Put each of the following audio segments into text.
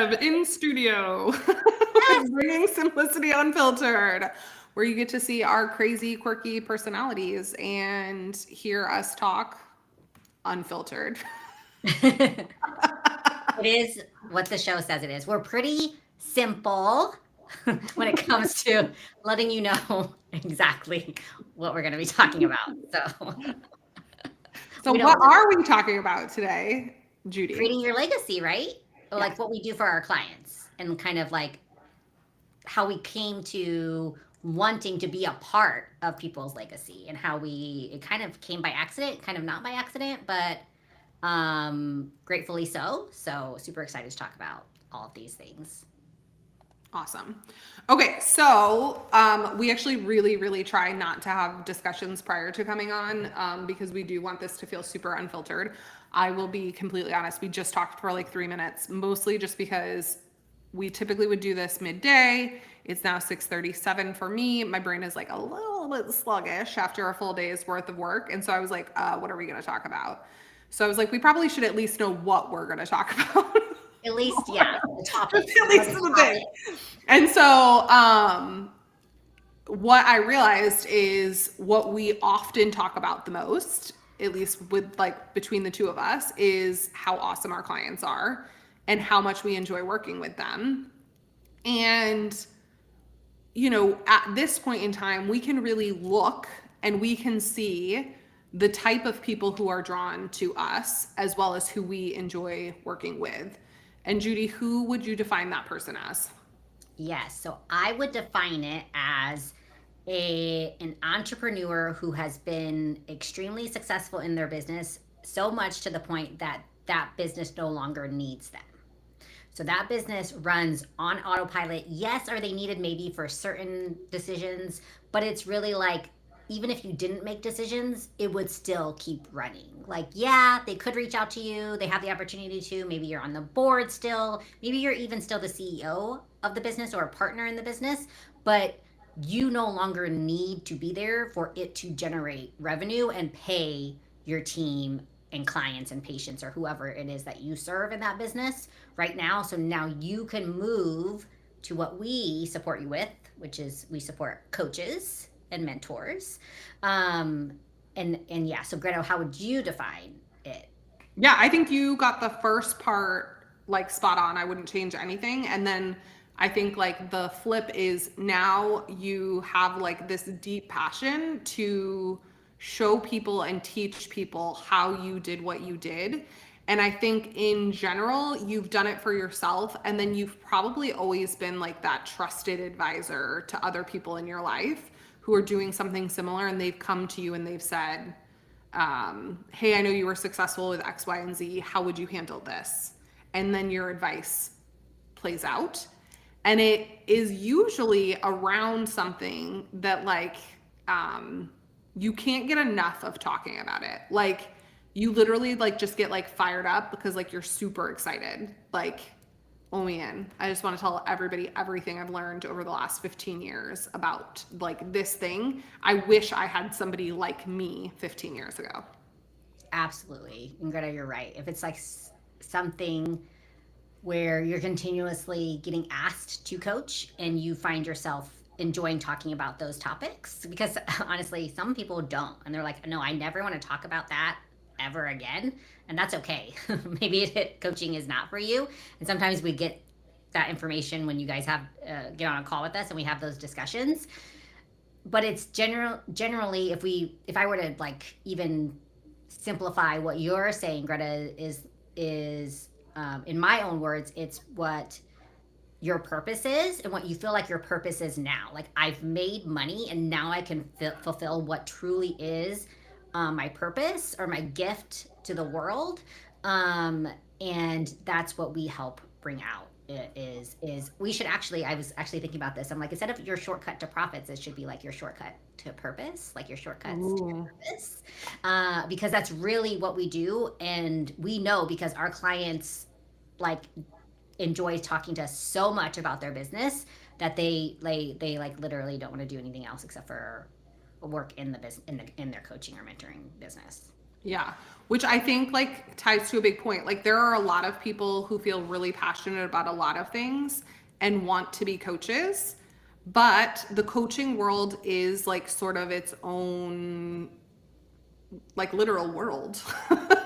Deb in studio, bringing simplicity unfiltered, where you get to see our crazy, quirky personalities and hear us talk unfiltered. It is what the show says it is. We're pretty simple when it comes to letting you know exactly what we're going to be talking about. So So, we what don't are we talking about today, Judy? creating your legacy, right? Or like Yes. what we do for our clients and kind of like how we came to wanting to be a part of people's legacy and how it kind of came by accident, kind of not by accident, but gratefully so super excited to talk about all of these things. Awesome. Okay, so we actually really try not to have discussions prior to coming on because we do want this to feel super unfiltered. I will be completely honest. We just talked for like 3 minutes, mostly just because we typically would do this midday. It's now 6:37 for me. My brain is like a little bit sluggish after a full day's worth of work, and so I was like, "What are we going to talk about?" So I was like, "We probably should at least know what we're going to talk about." At least, yeah, the topic. At What least is the the topic? thing. And so, what I realized is what we often talk about the most, at least with like between the two of us, is how awesome our clients are and how much we enjoy working with them. And, at this point in time, we can really look and we can see the type of people who are drawn to us as well as who we enjoy working with. And Judy, who would you define that person as? Yes. So I would define it as an entrepreneur who has been extremely successful in their business, so much to the point that that business no longer needs them. So that business runs on autopilot. Yes, are they needed maybe for certain decisions, but it's really like even if you didn't make decisions, it would still keep running. Like, yeah, they could reach out to you. They have the opportunity to. Maybe you're on the board still. Maybe you're even still the CEO of the business or a partner in the business, but you no longer need to be there for it to generate revenue and pay your team and clients and patients or whoever it is that you serve in that business right now. So now you can move to what we support you with, which is we support coaches and mentors. Um, and yeah, so Greta, how would you define it? Yeah, I think you got the first part like spot on. I wouldn't change anything. And then I think like the flip is now you have like this deep passion to show people and teach people how you did what you did. And I think in general, you've done it for yourself. And then you've probably always been like that trusted advisor to other people in your life who are doing something similar. And they've come to you and they've said, hey, I know you were successful with X, Y, and Z. How would you handle this? And then your advice plays out. And it is usually around something that, like, you can't get enough of talking about it. Like, you literally, like, just get, like, fired up because, like, you're super excited. Like, oh man, I just want to tell everybody everything I've learned over the last 15 years about like this thing. I wish I had somebody like me 15 years ago. Absolutely. And Greta, you're right. If it's like something where you're continuously getting asked to coach and you find yourself enjoying talking about those topics, because honestly, some people don't. And they're like, no, I never want to talk about that ever again. And that's okay. Maybe coaching is not for you. And sometimes we get that information when you guys have get on a call with us and we have those discussions. But it's generally if I were to like even simplify what you're saying, Greta, is in my own words, it's what your purpose is and what you feel like your purpose is now. Like I've made money and now I can fulfill what truly is my purpose or my gift to the world. Um, and that's what we help bring out is we should actually, I was actually thinking about this. I'm like, instead of your shortcut to profits, it should be like your shortcut to purpose, like your shortcuts to Ooh. your purpose. Because that's really what we do. And we know because our clients like enjoy talking to us so much about their business that they like literally don't want to do anything else except for work in the business in their coaching or mentoring business. Yeah. Which I think like ties to a big point. Like there are a lot of people who feel really passionate about a lot of things and want to be coaches, but the coaching world is like sort of its own like literal world.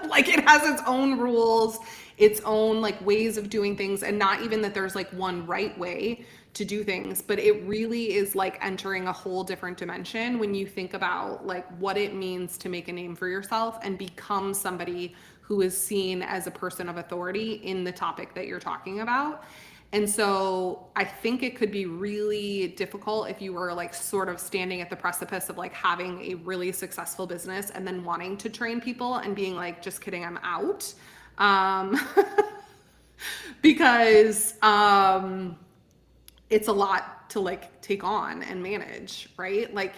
Like it has its own rules, its own like ways of doing things, and not even that there's like one right way to do things, but it really is like entering a whole different dimension when you think about like what it means to make a name for yourself and become somebody who is seen as a person of authority in the topic that you're talking about. And so I think it could be really difficult if you were like sort of standing at the precipice of like having a really successful business and then wanting to train people and being like, just kidding, I'm out. Um, because it's a lot to like take on and manage, right? Like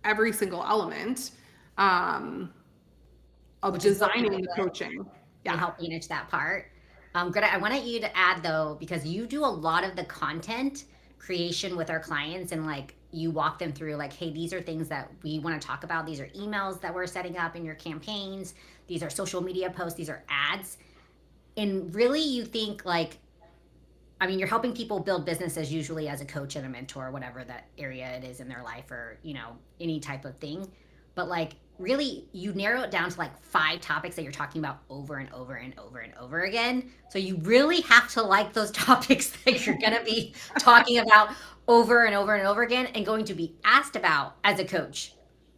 every single element of Which is what we designing do the coaching. and Yeah. help manage that part. Greta, I wanted you to add though, because you do a lot of the content creation with our clients and like you walk them through like, hey, these are things that we want to talk about. These are emails that we're setting up in your campaigns. These are social media posts. These are ads. And really you think like, I mean, you're helping people build businesses usually as a coach and a mentor, whatever that area it is in their life or, you know, any type of thing. But like, really, you narrow it down to like 5 topics that you're talking about over and over and over and over again. So you really have to like those topics that you're going to be talking about over and over and over again and going to be asked about as a coach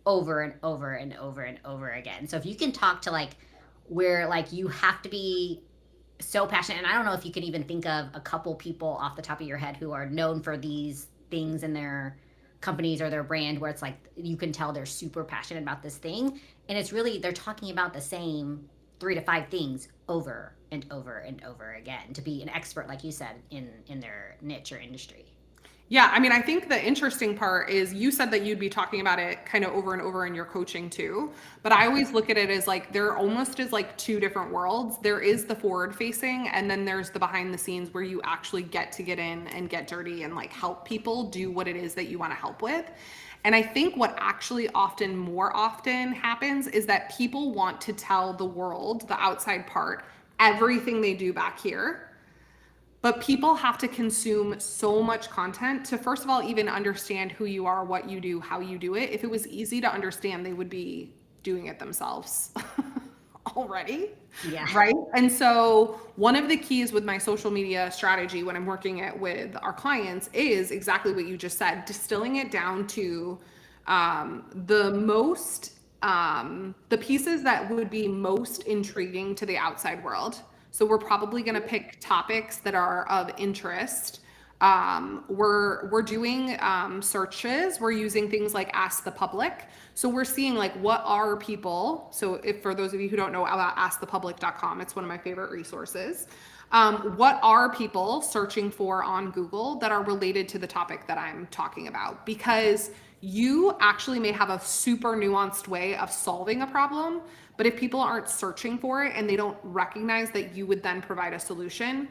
over and over and over and over again. So if you can talk to like where like you have to be so passionate, and I don't know if you could even think of a couple people off the top of your head who are known for these things in their companies or their brand where it's like you can tell they're super passionate about this thing and it's really they're talking about the same 3 to 5 things over and over and over again to be an expert like you said in their niche or industry. Yeah, I mean, I think the interesting part is you said that you'd be talking about it kind of over and over in your coaching too. But I always look at it as like there almost is like two different worlds. There is the forward facing, and then there's the behind the scenes where you actually get to get in and get dirty and like help people do what it is that you want to help with. And I think what actually more often happens is that people want to tell the world, the outside part, everything they do back here, but people have to consume so much content to, first of all, even understand who you are, what you do, how you do it. If it was easy to understand, they would be doing it themselves already. Yeah. Right. And so, one of the keys with my social media strategy when I'm working it with our clients is exactly what you just said, distilling it down to the pieces that would be most intriguing to the outside world. So we're probably going to pick topics that are of interest. We're doing searches. We're using things like Ask the Public. So we're seeing like what are people. So if for those of you who don't know about askthepublic.com, it's one of my favorite resources. What are people searching for on Google that are related to the topic that I'm talking about? Because you actually may have a super nuanced way of solving a problem, but if people aren't searching for it and they don't recognize that you would then provide a solution,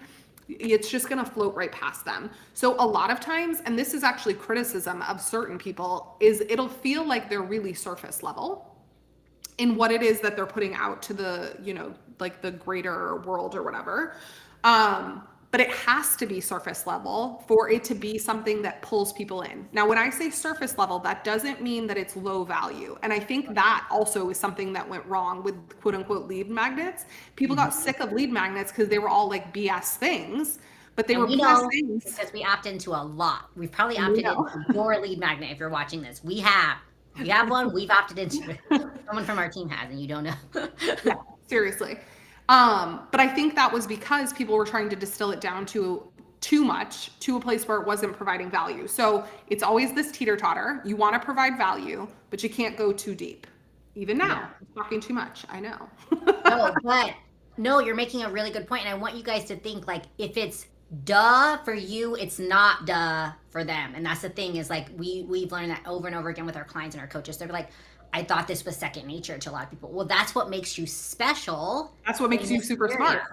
it's just going to float right past them. So a lot of times, and this is actually criticism of certain people, is it'll feel like they're really surface level in what it is that they're putting out to the, like the greater world or whatever. But it has to be surface level for it to be something that pulls people in. Now, when I say surface level, that doesn't mean that it's low value. And I think that also is something that went wrong with quote unquote lead magnets. People got sick of lead magnets because they were all like BS things, but they And were we BS know things. because we opt into a lot. We've probably opted into your lead magnet if you're watching this. We have. If you have one, we've opted into it. Someone from our team has, and you don't know. Yeah, seriously. But I think that was because people were trying to distill it down to too much to a place where it wasn't providing value. So it's always this teeter totter. You want to provide value, but you can't go too deep. Even now, Yeah. I'm talking too much. I know. No, but no, you're making a really good point, and I want you guys to think like if it's duh for you, it's not duh for them, and that's the thing is like we've learned that over and over again with our clients and our coaches. They're like, I thought this was second nature to a lot of people. Well, that's what makes you special. That's what makes you super smart.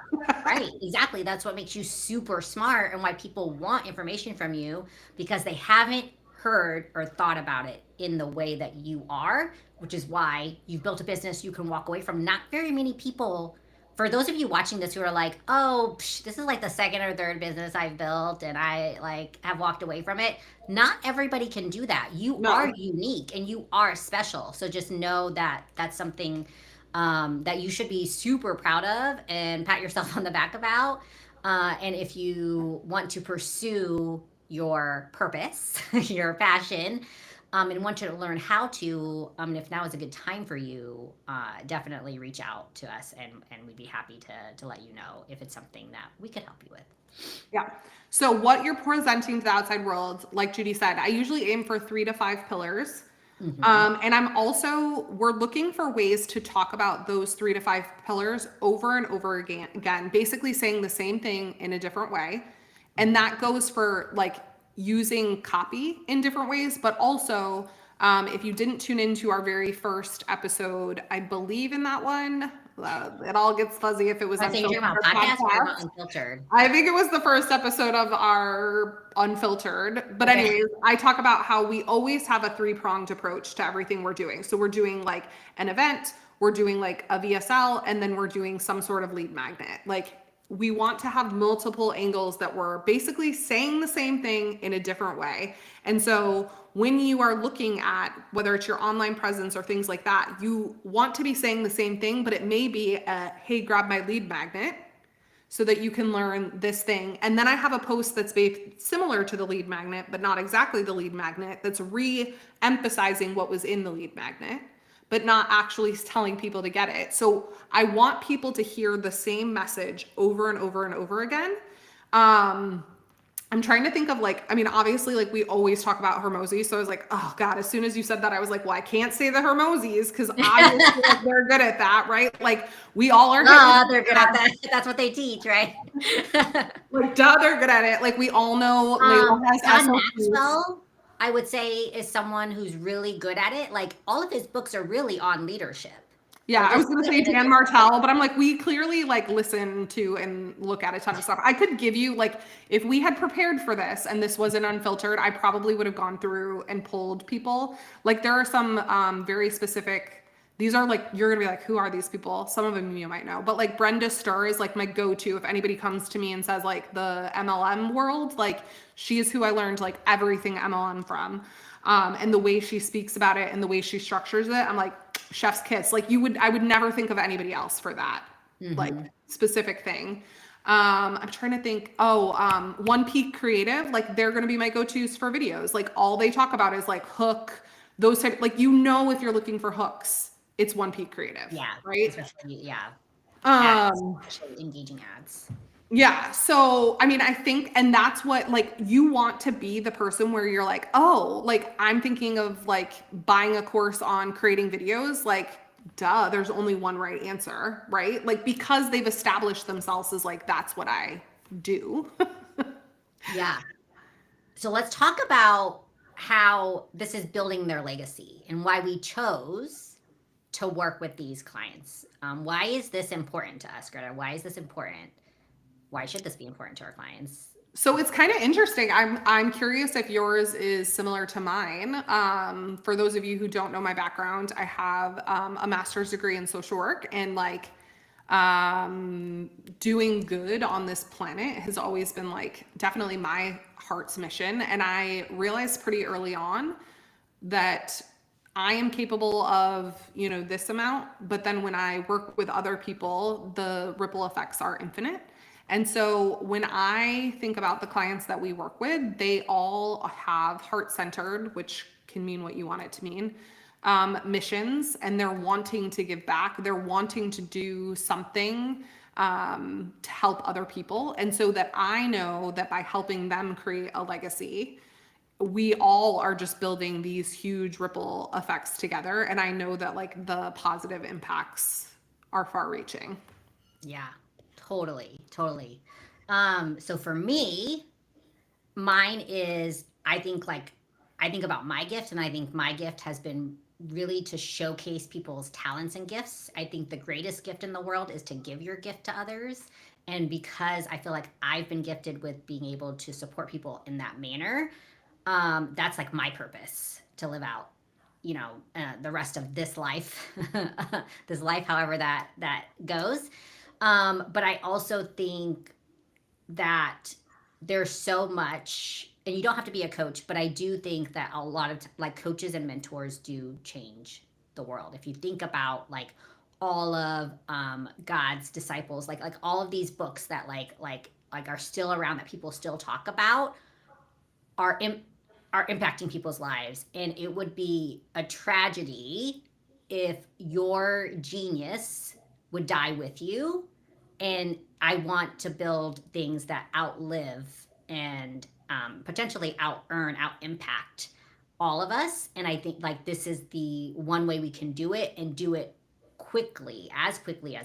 Right, exactly. That's what makes you super smart and why people want information from you because they haven't heard or thought about it in the way that you are, which is why you've built a business you can walk away from. Not very many people, for those of you watching this who are like, oh, this is like the second or third business I've built and I like have walked away from it. Not everybody can do that. You No. are unique and you are special. So just know that that's something that you should be super proud of and pat yourself on the back about. And if you want to pursue your purpose, your passion, and want you to learn how to, and if now is a good time for you, definitely reach out to us and we'd be happy to let you know if it's something that we could help you with. Yeah. So what you're presenting to the outside world, like Judy said, I usually aim for 3 to 5 pillars. And we're looking for ways to talk about those 3 to 5 pillars over and over again, basically saying the same thing in a different way. And that goes for like using copy in different ways, but also if you didn't tune into our very first episode, I believe in that one, it all gets fuzzy if it was I think you're talking about podcast or unfiltered. I think it was the first episode of our unfiltered. But anyways, I talk about how we always have a 3-pronged approach to everything we're doing. So we're doing like an event, we're doing like a VSL, and then we're doing some sort of lead magnet. Like we want to have multiple angles that we're basically saying the same thing in a different way. And so when you are looking at whether it's your online presence or things like that, you want to be saying the same thing, but it may be a, hey, grab my lead magnet so that you can learn this thing. And then I have a post that's similar to the lead magnet, but not exactly the lead magnet, that's re-emphasizing what was in the lead magnet, but not actually telling people to get it. So I want people to hear the same message over and over and over again. I'm trying to think of like, I mean, obviously like we always talk about Hermosi. So I was like, oh God, as soon as you said that, I was like, well, I can't say the Hermosis because obviously like, they're good at that, right? Like we all are. They're good at that. That's what they teach, right? Like, duh, they're good at it. Like we all know Layla has John SLPs. Maxwell, I would say, is someone who's really good at it. Like all of his books are really on leadership. Yeah, I was going to say Dan Martell, but I'm like, we clearly like listen to and look at a ton of stuff. I could give you like, if we had prepared for this and this wasn't unfiltered, I probably would have gone through and pulled people. Like there are some very specific, these are like, you're going to be like, who are these people? Some of them you might know, but like Brenda Sturr is like my go-to. If anybody comes to me and says like the MLM world, like she is who I learned like everything MLM from. And the way she speaks about it and the way she structures it, I'm like, chef's kiss. Like I would never think of anybody else for that like specific thing. I'm trying to think. One Peak Creative, like they're going to be my go-tos for videos. Like all they talk about is like hook, those type, like, if you're looking for hooks, it's One Peak Creative. Yeah. Right. Especially, yeah. Especially engaging ads. Yeah. So, I mean, I think, and that's what, like, you want to be the person where you're like, oh, like, I'm thinking of like buying a course on creating videos. Like, duh, there's only one right answer, right? Like, because they've established themselves as like, that's what I do. Yeah. So let's talk about how this is building their legacy and why we chose to work with these clients. Why is this important to us, Greta? Why is this important? Why should this be important to our clients? So it's kind of interesting. I'm curious if yours is similar to mine. For those of you who don't know my background, I have a master's degree in social work, and like doing good on this planet has always been like definitely my heart's mission. And I realized pretty early on that I am capable of, this amount, but then when I work with other people, the ripple effects are infinite. And so when I think about the clients that we work with, they all have heart-centered, which can mean what you want it to mean, missions, and they're wanting to give back. They're wanting to do something to help other people. And so that I know that by helping them create a legacy, we all are just building these huge ripple effects together. And I know that like the positive impacts are far reaching. Yeah. Totally. So for me, mine is, I think about my gift, and I think my gift has been really to showcase people's talents and gifts. I think the greatest gift in the world is to give your gift to others. And because I feel like I've been gifted with being able to support people in that manner, That's like my purpose to live out, the rest of this life, this life, however that goes. But I also think that there's so much, and you don't have to be a coach, but I do think that a lot of like coaches and mentors do change the world. If you think about like all of God's disciples, like all of these books that like are still around that people still talk about are are impacting people's lives, and it would be a tragedy if your genius would die with you. And I want to build things that outlive and potentially out earn, out impact all of us. And I think like this is the one way we can do it, and do it quickly as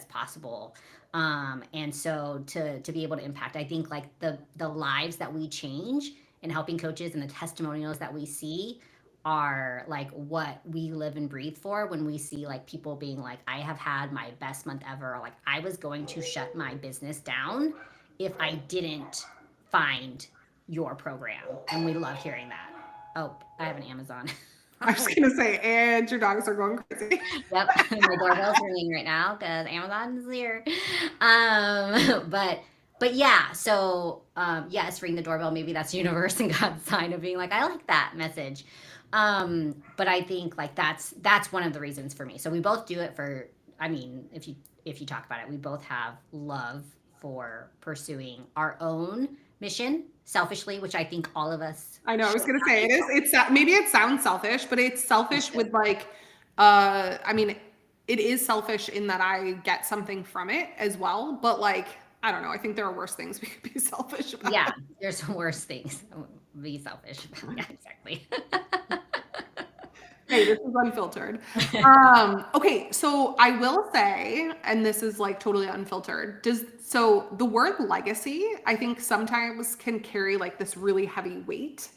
possible. And so to be able to impact, I think like the lives that we change and helping coaches and the testimonials that we see are like what we live and breathe for. When we see like people being like, I have had my best month ever, or like I was going to shut my business down if I didn't find your program. And we love hearing that. Oh, I have an Amazon. I was gonna say, and your dogs are going crazy. Yep, my doorbell's ringing right now because Amazon is here. But yeah, so yes, ring the doorbell. Maybe that's the universe and God's sign of being like, I like that message. But I think like that's one of the reasons for me. So we both do it for. I mean, if you talk about it, we both have love for pursuing our own mission selfishly, which I think all of us. I know. I was gonna say it is. It's maybe it sounds selfish, but it's selfish with like, I mean, it is selfish in that I get something from it as well. But like, I don't know. I think there are worse things we could be selfish about. Yeah, there's worse things. Be selfish about. Yeah, exactly. Hey, this is unfiltered. Okay, so I will say, and this is like totally unfiltered. So the word legacy, I think sometimes can carry like this really heavy weight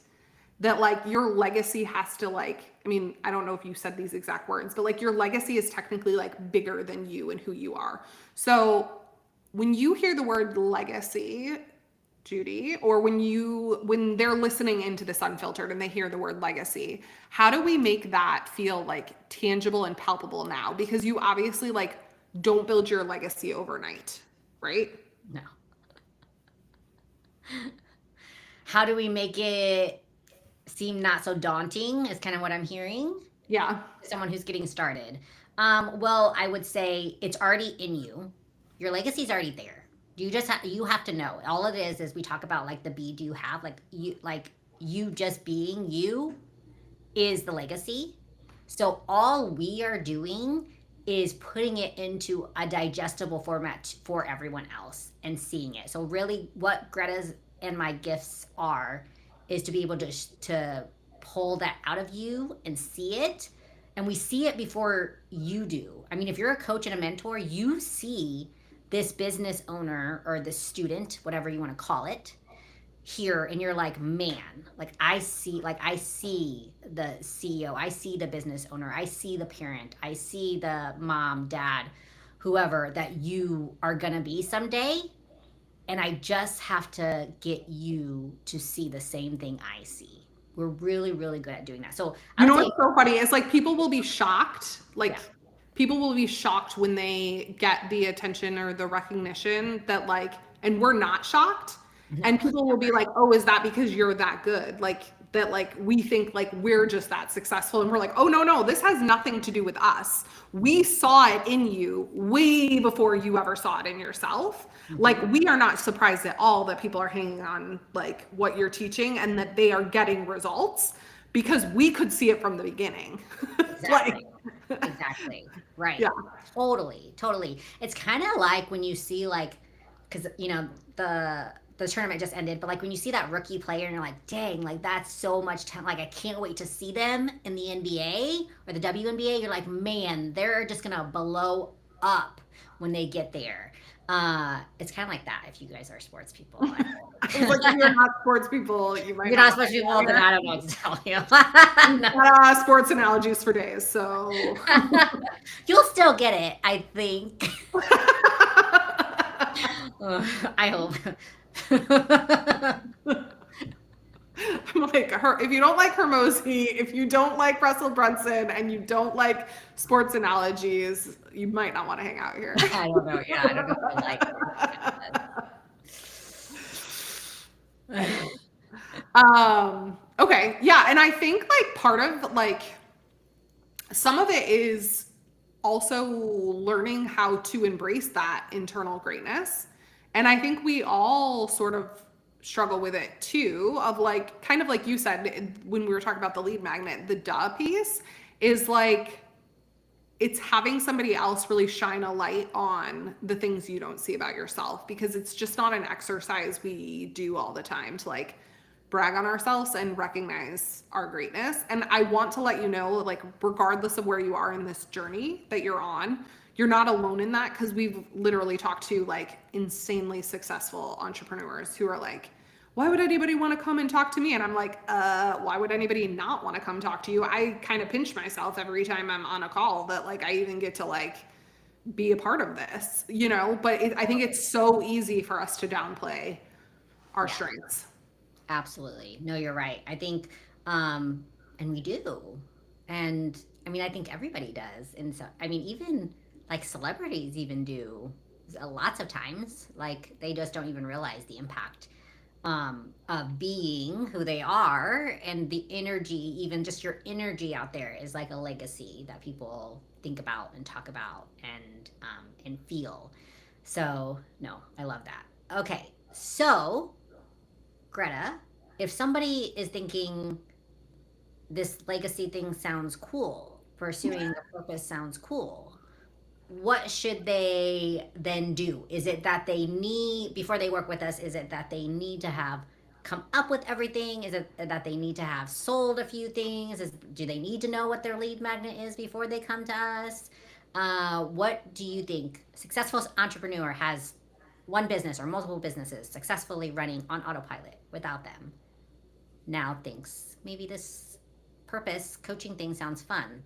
that like your legacy has to like, I mean, I don't know if you said these exact words, but like your legacy is technically like bigger than you and who you are. So when you hear the word legacy, Judy, or when they're listening into this unfiltered and they hear the word legacy, how do we make that feel like tangible and palpable now? Because you obviously like don't build your legacy overnight, right? No. How do we make it seem not so daunting is kind of what I'm hearing. Yeah. Someone who's getting started. Well, I would say it's already in you. Your legacy's already there. You have to know. All it is we talk about like the be do have, like you just being you is the legacy. So all we are doing is putting it into a digestible format for everyone else and seeing it. So really what Greta's and my gifts are is to be able to pull that out of you and see it. And we see it before you do. I mean, if you're a coach and a mentor, you see this business owner or this student, whatever you want to call it, here, and you're like, man, like I see the CEO, I see the business owner, I see the parent, I see the mom, dad, whoever that you are gonna be someday. And I just have to get you to see the same thing I see. We're really, really good at doing that. So you know what's so funny is like people will be shocked, like people will be shocked when they get the attention or the recognition that like, and we're not shocked. And people will be like, oh, is that because you're that good? Like that, like we think like we're just that successful. And we're like, oh, no, this has nothing to do with us. We saw it in you way before you ever saw it in yourself. Like we are not surprised at all that people are hanging on like what you're teaching and that they are getting results because we could see it from the beginning. Exactly. Exactly. Right. Yeah. Totally. It's kind of like when you see like, because the tournament just ended, but like when you see that rookie player and you're like, dang, like that's so much talent. Like I can't wait to see them in the NBA or the WNBA. You're like, man, they're just gonna blow up when they get there. It's kind of like that if you guys are sports people. Like if you're not sports people, you're not sports people, then I don't know what to tell you. Sports analogies for days, so you'll still get it, I think. I hope. I'm like, if you don't like Hermosi, if you don't like Russell Brunson, and you don't like sports analogies, you might not want to hang out here. I don't know. Yeah, I don't know if I like it. Okay, yeah, and I think like part of like some of it is also learning how to embrace that internal greatness. And I think we all sort of struggle with it too, of like, kind of like you said when we were talking about the lead magnet, the duh piece is like, it's having somebody else really shine a light on the things you don't see about yourself, because it's just not an exercise we do all the time to like brag on ourselves and recognize our greatness. And I want to let you know, like, regardless of where you are in this journey that you're on, you're not alone in that, because we've literally talked to like insanely successful entrepreneurs who are like, why would anybody want to come and talk to me? And I'm like, why would anybody not want to come talk to you? I kind of pinch myself every time I'm on a call that like I even get to like be a part of this, you know? But I think it's so easy for us to downplay our Yeah, strengths. absolutely. No, you're right. I think, and we do. And I mean, I think everybody does. And so, I mean, even like celebrities even do lots of times. Like they just don't even realize the impact of being who they are, and the energy, even just your energy out there is like a legacy that people think about and talk about and feel. So no, I love that. Okay, so Greta, if somebody is thinking this legacy thing sounds cool, pursuing a purpose sounds cool, what should they then do? Is it that they need, before they work with us, is it that they need to have come up with everything? Is it that they need to have sold a few things? Do they need to know what their lead magnet is before they come to us? What do you think? Successful entrepreneur has one business or multiple businesses successfully running on autopilot without them. Now thinks maybe this purpose coaching thing sounds fun.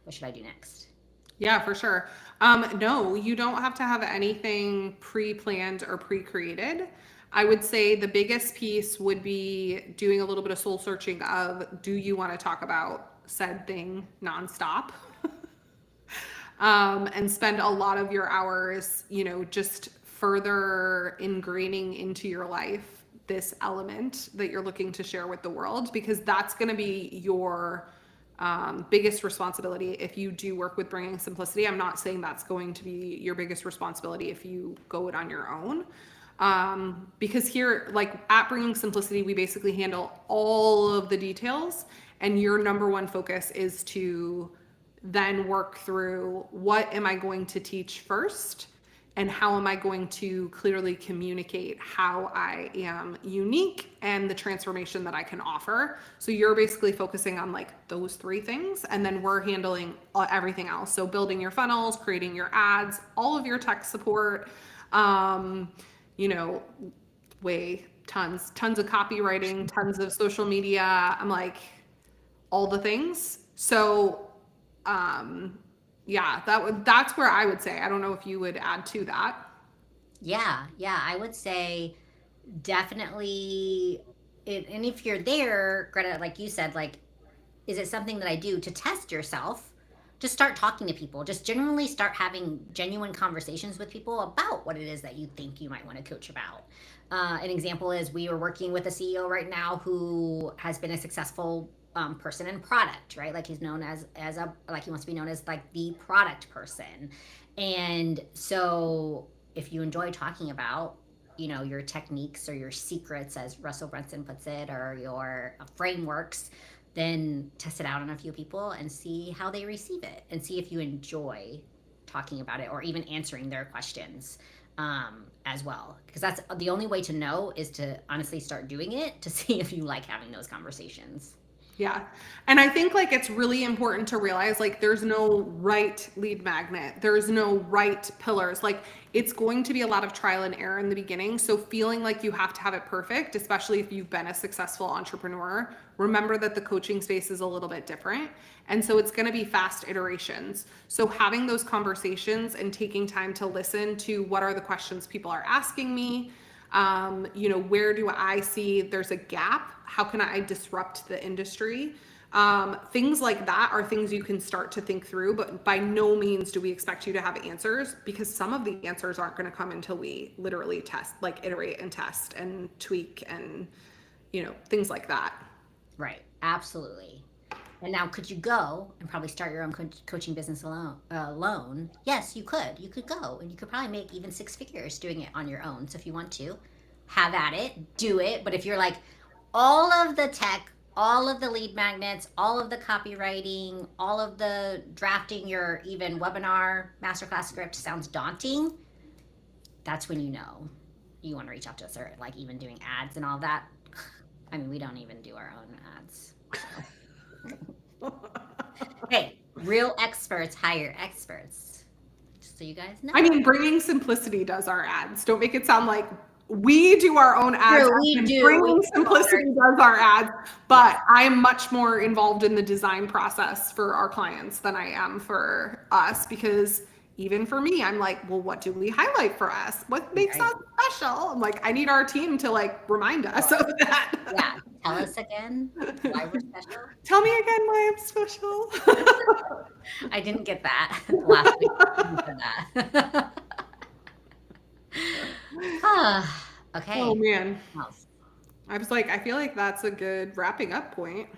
What should I do next? Yeah, for sure. No, you don't have to have anything pre-planned or pre-created. I would say the biggest piece would be doing a little bit of soul searching of, do you want to talk about said thing nonstop? And spend a lot of your hours, you know, just further ingraining into your life this element that you're looking to share with the world, because that's going to be your biggest responsibility if you do work with bringing simplicity. I'm not saying that's going to be your biggest responsibility if you go it on your own. Because here, like at Bringing Simplicity, we basically handle all of the details, and your number one focus is to then work through, what am I going to teach first? And how am I going to clearly communicate how I am unique and the transformation that I can offer? So you're basically focusing on like those three things, and then we're handling everything else. So building your funnels, creating your ads, all of your tech support, you know, tons of copywriting, tons of social media. I'm like, all the things. So yeah, that's where I would say. I don't know if you would add to that. Yeah, yeah, I would say definitely. And if you're there, Greta, like you said, like, is it something that I do to test yourself? Just start talking to people. Just generally start having genuine conversations with people about what it is that you think you might want to coach about. An example is we are working with a CEO right now who has been a successful person in product, right? Like he's known as a like he wants to be known as like the product person, and so if you enjoy talking about your techniques or your secrets, as Russell Brunson puts it, or your frameworks, then test it out on a few people and see how they receive it, and see if you enjoy talking about it or even answering their questions as well. Because that's the only way to know, is to honestly start doing it to see if you like having those conversations. Yeah. And I think like it's really important to realize like there's no right lead magnet. There's no right pillars. Like it's going to be a lot of trial and error in the beginning. So feeling like you have to have it perfect, especially if you've been a successful entrepreneur, remember that the coaching space is a little bit different. And so it's going to be fast iterations. So having those conversations and taking time to listen to what are the questions people are asking me, Where do I see there's a gap? How can I disrupt the industry? Things like that are things you can start to think through, but by no means do we expect you to have answers, because some of the answers aren't going to come until we literally test, like iterate and test and tweak and, things like that. Right. Absolutely. And now, could you go and probably start your own coaching business alone? Yes, you could. You could go, and you could probably make even six figures doing it on your own. So if you want to, have at it, do it. But if you're like, all of the tech, all of the lead magnets, all of the copywriting, all of the drafting your even webinar masterclass script sounds daunting, that's when you want to reach out to us, or like even doing ads and all that. I mean, we don't even do our own ads. Hey, real experts hire experts. Just so you guys know. I mean, Bringing Simplicity does our ads. Don't make it sound like we do our own ads. True, we do. Bringing Simplicity does our ads, but I'm much more involved in the design process for our clients than I am for us, because even for me, I'm like, well, what do we highlight for us? What makes us special? I'm like, I need our team to like remind us of that. Yeah. Tell us again why we're special. Tell me again why I'm special. I didn't get that last week. I didn't get that. Okay. Oh man. I was like, I feel like that's a good wrapping up point.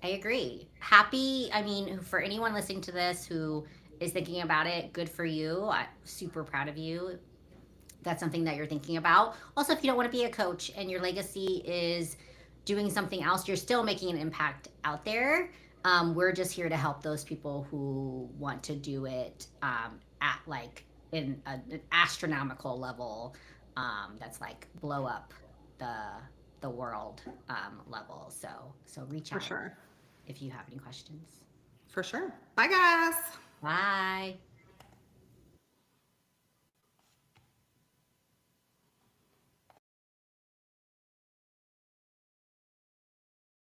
I agree. Happy, I mean, for anyone listening to this who is thinking about it, good for you. I'm super proud of you. That's something that you're thinking about. Also, if you don't want to be a coach and your legacy is doing something else, you're still making an impact out there. We're just here to help those people who want to do it at like in an astronomical level, that's like blow up the world level. So reach out For sure. if you have any questions. For sure. Bye, guys. Bye.